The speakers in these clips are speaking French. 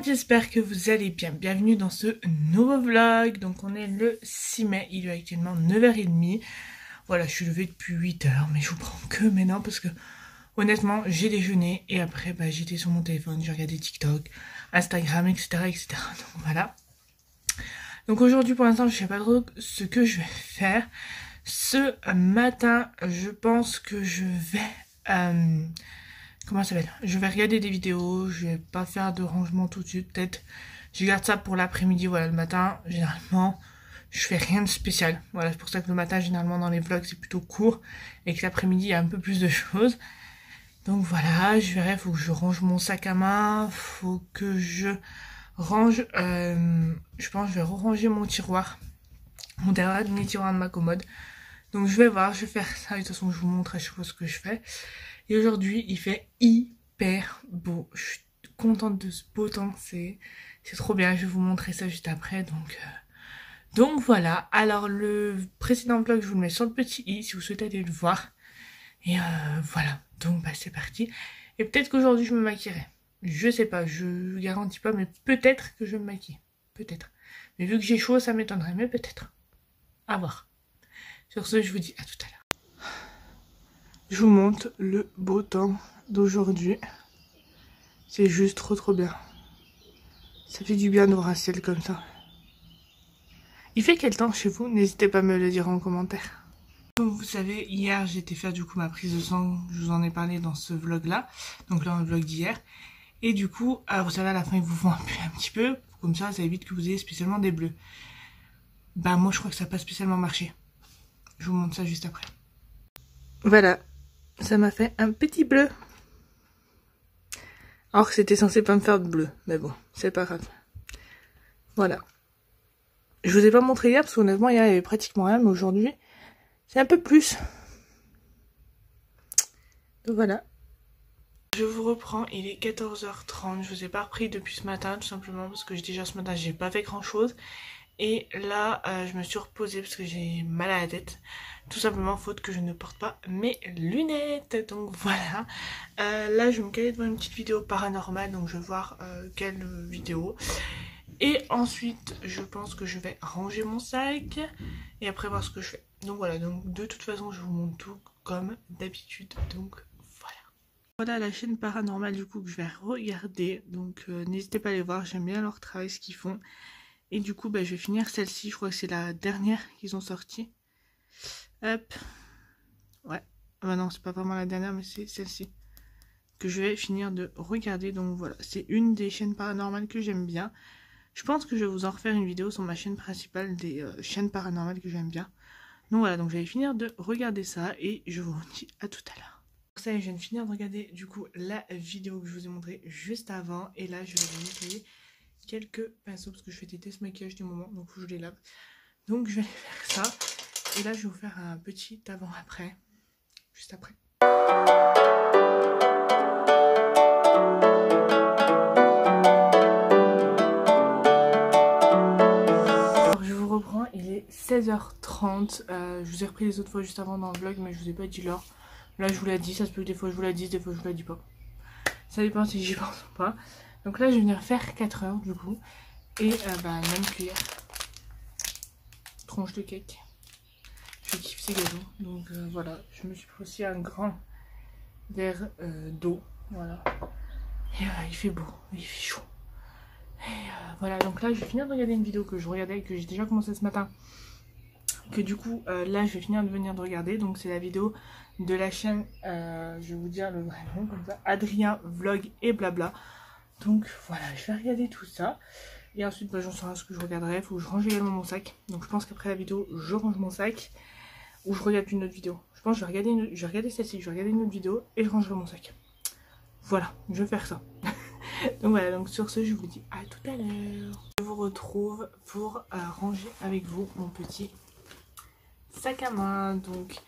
J'espère que vous allez bien. Bienvenue dans ce nouveau vlog. Donc on est le 6 mai, il est actuellement 9h30. Voilà, je suis levée depuis 8h, mais je vous prends que maintenant parce que honnêtement j'ai déjeuné et après j'étais sur mon téléphone, j'ai regardé TikTok, Instagram, etc. etc. Donc voilà. Donc aujourd'hui pour l'instant je sais pas trop ce que je vais faire. Ce matin je pense que je vais... comment ça s'appelle? Je vais regarder des vidéos, je vais pas faire de rangement tout de suite, peut-être je garde ça pour l'après-midi. Voilà, le matin, généralement, je fais rien de spécial. Voilà, c'est pour ça que le matin, généralement, dans les vlogs, c'est plutôt court, et que l'après-midi, il y a un peu plus de choses. Donc voilà, je verrai, faut que je range mon sac à main, faut que je range, je pense que je vais ranger mon tiroir, mon dernier tiroir de ma commode. Donc je vais voir, je vais faire ça, et de toute façon, je vous montre à chaque fois ce que je fais. Et aujourd'hui, il fait hyper beau. Je suis contente de ce beau temps. C'est trop bien. Je vais vous montrer ça juste après. Donc voilà. Alors, le précédent vlog, je vous le mets sur le petit i si vous souhaitez aller le voir. Et voilà. Donc, c'est parti. Et peut-être qu'aujourd'hui, je me maquillerai. Je sais pas. Je garantis pas. Mais peut-être que je me maquille. Peut-être. Mais vu que j'ai chaud, ça m'étonnerait. Mais peut-être. À voir. Sur ce, je vous dis à tout à l'heure. Je vous montre le beau temps d'aujourd'hui. C'est juste trop bien. Ça fait du bien de voir un ciel comme ça. Il fait quel temps chez vous? N'hésitez pas à me le dire en commentaire. Comme vous savez, hier j'ai été faire du coup ma prise de sang. Je vous en ai parlé dans ce vlog là. Donc là dans le vlog d'hier. Et du coup, vous savez à la fin ils vous font appuyer un petit peu. Comme ça évite que vous ayez spécialement des bleus. Moi je crois que ça n'a pas spécialement marché. Je vous montre ça juste après. Voilà. Ça m'a fait un petit bleu. Alors que c'était censé pas me faire de bleu. Mais bon, c'est pas grave. Voilà. Je vous ai pas montré hier parce qu'honnêtement hier il y avait pratiquement rien. Mais aujourd'hui, c'est un peu plus. Donc voilà. Je vous reprends, il est 14h30. Je vous ai pas repris depuis ce matin tout simplement parce que déjà ce matin j'ai pas fait grand chose. Et là, je me suis reposée parce que j'ai mal à la tête. Tout simplement faute que je ne porte pas mes lunettes. Donc voilà. Là, je vais me caler devant une petite vidéo paranormale. Donc je vais voir quelle vidéo. Et ensuite, je pense que je vais ranger mon sac. Et après voir ce que je fais. Donc voilà. Donc de toute façon, je vous montre tout comme d'habitude. Donc voilà. Voilà la chaîne paranormale du coup que je vais regarder. Donc n'hésitez pas à aller voir. J'aime bien leur travail, ce qu'ils font. Et du coup, je vais finir celle-ci. Je crois que c'est la dernière qu'ils ont sortie. Hop. Ouais. Non, c'est pas vraiment la dernière, mais c'est celle-ci que je vais finir de regarder. Donc voilà, c'est une des chaînes paranormales que j'aime bien. Je pense que je vais vous en refaire une vidéo sur ma chaîne principale des chaînes paranormales que j'aime bien. Donc voilà, donc je vais finir de regarder ça et je vous dis à tout à l'heure. Ça y est, je viens de finir de regarder du coup la vidéo que je vous ai montrée juste avant. Et là, je vais vous nettoyer quelques pinceaux parce que je fais des tests maquillage du moment, donc je les lave. Donc je vais aller faire ça. Et là, je vais vous faire un petit avant-après. Juste après. Alors, je vous reprends, il est 16h30. Je vous ai repris les autres fois juste avant dans le vlog, mais je vous ai pas dit l'heure. Là, je vous l'ai dit, ça se peut que des fois je vous la dise, des fois je vous la dis pas. Ça dépend si j'y pense ou pas. Donc là, je vais venir faire 4 heures du coup. Et même cuillère. Tronche de cake. Je kiffe ces gâteaux. Donc voilà, je me suis pris aussi un grand verre d'eau. Voilà. Et il fait beau, il fait chaud. Et voilà, donc là, je vais finir de regarder une vidéo que je regardais, que j'ai déjà commencé ce matin. Que du coup, là, je vais finir de venir de regarder. Donc c'est la vidéo de la chaîne, je vais vous dire le vrai nom comme ça, Adrien Vlog et blabla. Donc voilà, je vais regarder tout ça. Et ensuite, j'en saurai ce que je regarderai. Il faut que je range également mon sac. Donc je pense qu'après la vidéo, je range mon sac. Ou je regarde une autre vidéo. Je pense que je vais regarder celle-ci, je vais regarder une autre vidéo et je rangerai mon sac. Voilà, je vais faire ça. Donc voilà, donc sur ce, je vous dis à tout à l'heure. Je vous retrouve pour ranger avec vous mon petit sac à main. Donc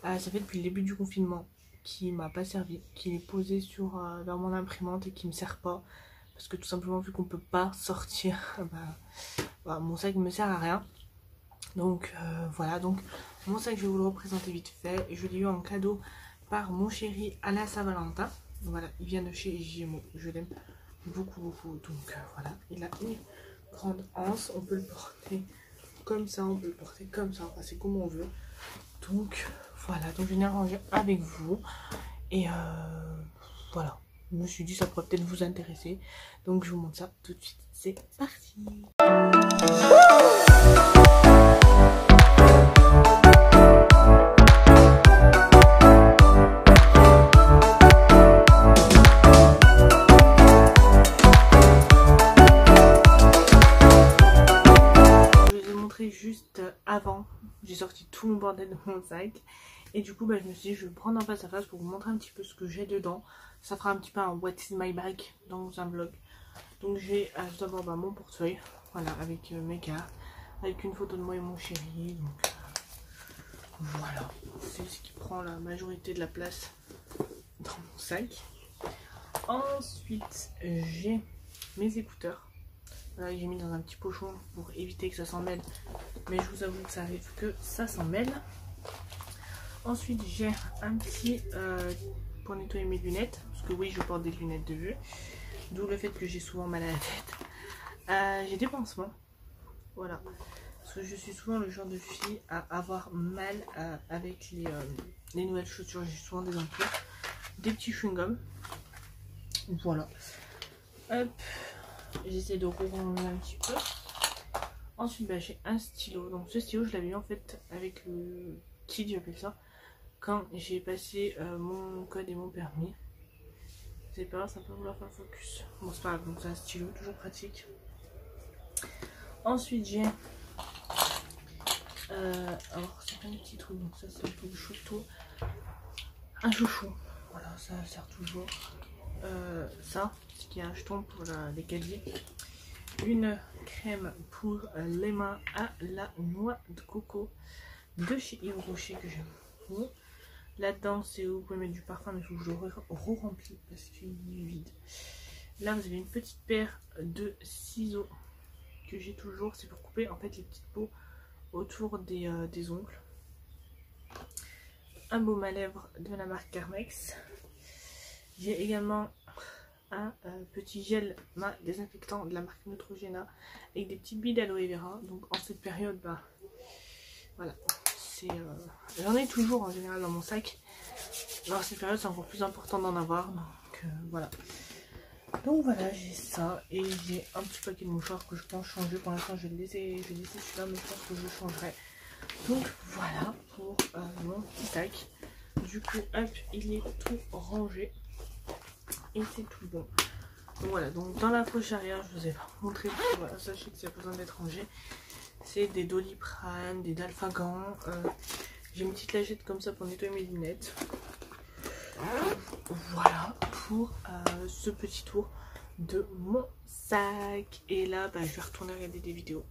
ça fait depuis le début du confinement qui m'a pas servi, qu'il est posé dans mon imprimante et qui me sert pas. Parce que tout simplement, vu qu'on peut pas sortir, mon sac me sert à rien. Donc voilà, donc mon sac je vais vous le représenter vite fait. Je l'ai eu en cadeau par mon chéri à la Saint-Valentin. Voilà, il vient de chez JMO, je l'aime beaucoup beaucoup. Donc voilà, il a une grande anse, on peut le porter comme ça, on peut le porter comme ça, enfin, c'est comme on veut. Donc voilà, donc je viens ranger avec vous. Et voilà, je me suis dit ça pourrait peut-être vous intéresser. Donc je vous montre ça tout de suite, c'est parti. Juste avant, j'ai sorti tout mon bordel de mon sac et du coup je me suis dit je vais le prendre en face à face pour vous montrer un petit peu ce que j'ai dedans. Ça fera un petit peu un what is my bag dans un vlog. Donc j'ai tout d'abord mon portefeuille, voilà, avec mes cartes, avec une photo de moi et mon chéri. Donc voilà, c'est ce qui prend la majorité de la place dans mon sac. Ensuite j'ai mes écouteurs. Voilà, j'ai mis dans un petit pochon pour éviter que ça s'en mêle. Mais je vous avoue que ça arrive que ça s'en mêle. Ensuite, j'ai un petit pour nettoyer mes lunettes. Parce que oui, je porte des lunettes de vue. D'où le fait que j'ai souvent mal à la tête. J'ai des pansements. Voilà. Parce que je suis souvent le genre de fille à avoir mal avec les nouvelles chaussures. J'ai souvent des ampoules. Des petits chewing-gums. Voilà. Hop. J'essaie de ranger un petit peu. Ensuite j'ai un stylo. Donc ce stylo je l'avais eu en fait avec le kit, j'appelle ça, quand j'ai passé mon code et mon permis. C'est pas grave, ça peut vouloir faire focus. Bon c'est pas grave, donc c'est un stylo, toujours pratique. Ensuite j'ai alors c'est un petit truc, donc ça c'est un peu le chouchou. Un chouchou. Voilà, ça sert toujours. Ça, ce qui est un jeton pour les casiers. Une crème pour les mains à la noix de coco de chez Yves Rocher que j'aime beaucoup. Là-dedans, c'est où vous pouvez mettre du parfum, mais il faut que je le re-remplis parce qu'il est vide. Là, vous avez une petite paire de ciseaux que j'ai toujours. C'est pour couper en fait les petites peaux autour des ongles. Un baume à lèvres de la marque Carmex. J'ai également un petit gel main désinfectant de la marque Neutrogena avec des petites billes d'aloe vera. Donc en cette période, voilà, c'est j'en ai toujours en général dans mon sac. Alors cette période c'est encore plus important d'en avoir. Donc voilà. Donc voilà, j'ai ça et j'ai un petit paquet de mouchoirs que je pense changer. Pour l'instant je vais laisser celui-là, mais je pense que je changerai. Donc voilà pour mon petit sac. Du coup hop, il est tout rangé. Et c'est tout bon. Donc voilà, donc dans la poche arrière, je vous ai pas montré parce que voilà, sachez que ça a besoin d'être rangé. C'est des Doliprane, des Dalfagan. J'ai une petite lagette comme ça pour nettoyer mes lunettes. Voilà pour ce petit tour de mon sac. Et là, je vais retourner regarder des vidéos.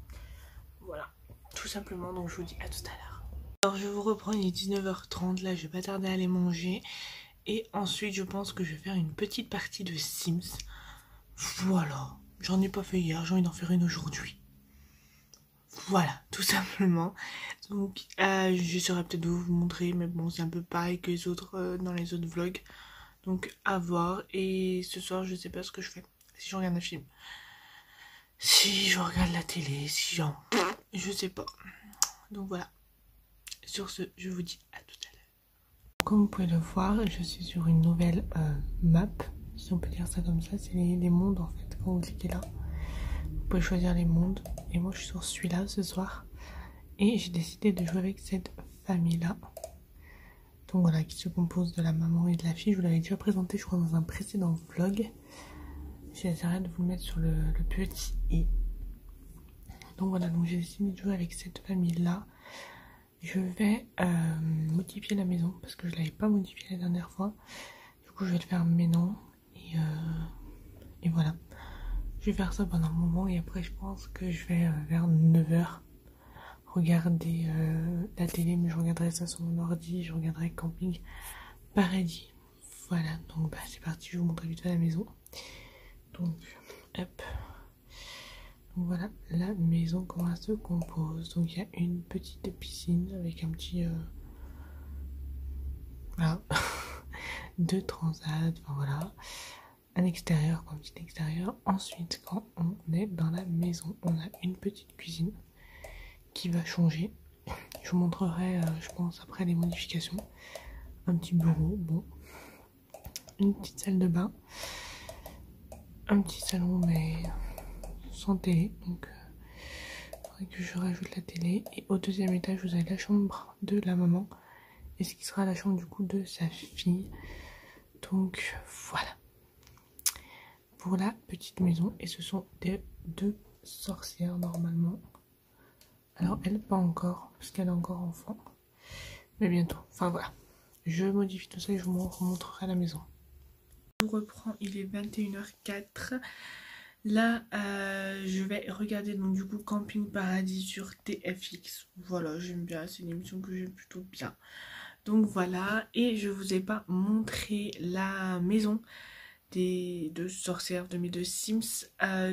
Voilà, tout simplement. Donc je vous dis à tout à l'heure. Alors je vous reprends, il est 19h30. Là, je vais pas tarder à aller manger. Et ensuite, je pense que je vais faire une petite partie de Sims. Voilà. J'en ai pas fait hier, j'ai envie d'en faire une aujourd'hui. Voilà, tout simplement. Donc, j'essaierai peut-être de vous montrer, mais bon, c'est un peu pareil que les autres dans les autres vlogs. Donc, à voir. Et ce soir, je sais pas ce que je fais. Si je regarde un film, si je regarde la télé, si j'en... je sais pas. Donc, voilà. Sur ce, je vous dis à tout à l'heure. Comme vous pouvez le voir, je suis sur une nouvelle map, si on peut dire ça comme ça. C'est les mondes en fait. Quand vous cliquez là, vous pouvez choisir les mondes. Et moi je suis sur celui-là ce soir. Et j'ai décidé de jouer avec cette famille-là. Donc voilà, qui se compose de la maman et de la fille. Je vous l'avais déjà présenté, je crois, dans un précédent vlog. J'essaierai de vous le mettre sur le petit i. Donc voilà, donc j'ai décidé de jouer avec cette famille-là. Je vais modifier la maison parce que je ne l'avais pas modifiée la dernière fois. Du coup, je vais le faire maintenant. Et voilà. Je vais faire ça pendant un moment et après, je pense que je vais vers 9 h regarder la télé. Mais je regarderai ça sur mon ordi. Je regarderai Camping Paradis. Voilà, donc c'est parti. Je vous montre vite fait la maison. Donc, hop. Donc voilà la maison, comment elle se compose. Donc il y a une petite piscine avec un petit... voilà. 2 transats, enfin voilà. Un extérieur, un petit extérieur. Ensuite, quand on est dans la maison, on a une petite cuisine qui va changer. Je vous montrerai, je pense, après les modifications. Un petit bureau, bon. Une petite salle de bain. Un petit salon, mais sans télé. Donc, il faudrait que je rajoute la télé. Et au deuxième étage, vous avez la chambre de la maman. Et ce qui sera la chambre du coup de sa fille. Donc, voilà. Pour la petite maison. Et ce sont des 2 sorcières normalement. Alors elle pas encore parce qu'elle est encore enfant. Mais bientôt. Enfin voilà. Je modifie tout ça et je vous remontrerai la maison. Je reprends, il est 21h04. Là je vais regarder donc du coup Camping Paradis sur TFX. Voilà, j'aime bien, c'est une émission que j'aime plutôt bien. Donc voilà, et je vous ai pas montré la maison des 2 sorcières de mes 2 Sims,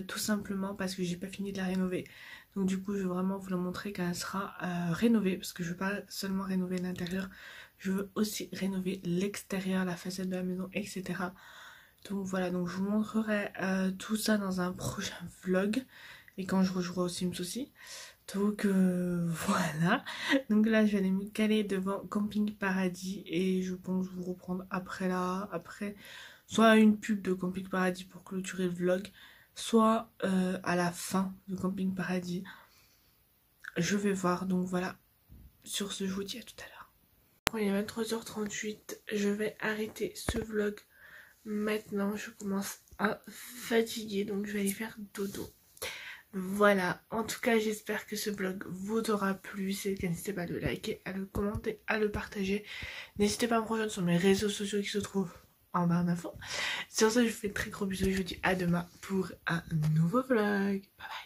tout simplement parce que j'ai pas fini de la rénover. Donc du coup je veux vraiment vous la montrer quand elle sera rénovée, parce que je veux pas seulement rénover l'intérieur, je veux aussi rénover l'extérieur, la façade de la maison, etc. Donc voilà, donc je vous montrerai tout ça dans un prochain vlog, et quand je rejouerai aux Sims aussi. Donc voilà, donc là je vais aller me caler devant Camping Paradis et je pense vous reprendre après là, après soit une pub de Camping Paradis pour clôturer le vlog, soit à la fin de Camping Paradis. Je vais voir, donc voilà, sur ce je vous dis à tout à l'heure. Bon, il est 23h38, je vais arrêter ce vlog maintenant, je commence à fatiguer donc je vais aller faire dodo. Voilà, en tout cas j'espère que ce vlog vous aura plu. Si c'est le cas, n'hésitez pas à le liker, à le commenter, à le partager. N'hésitez pas à me rejoindre sur mes réseaux sociaux qui se trouvent en barre d'infos. Sur ce, je vous fais de très gros bisous et je vous dis à demain pour un nouveau vlog. Bye bye.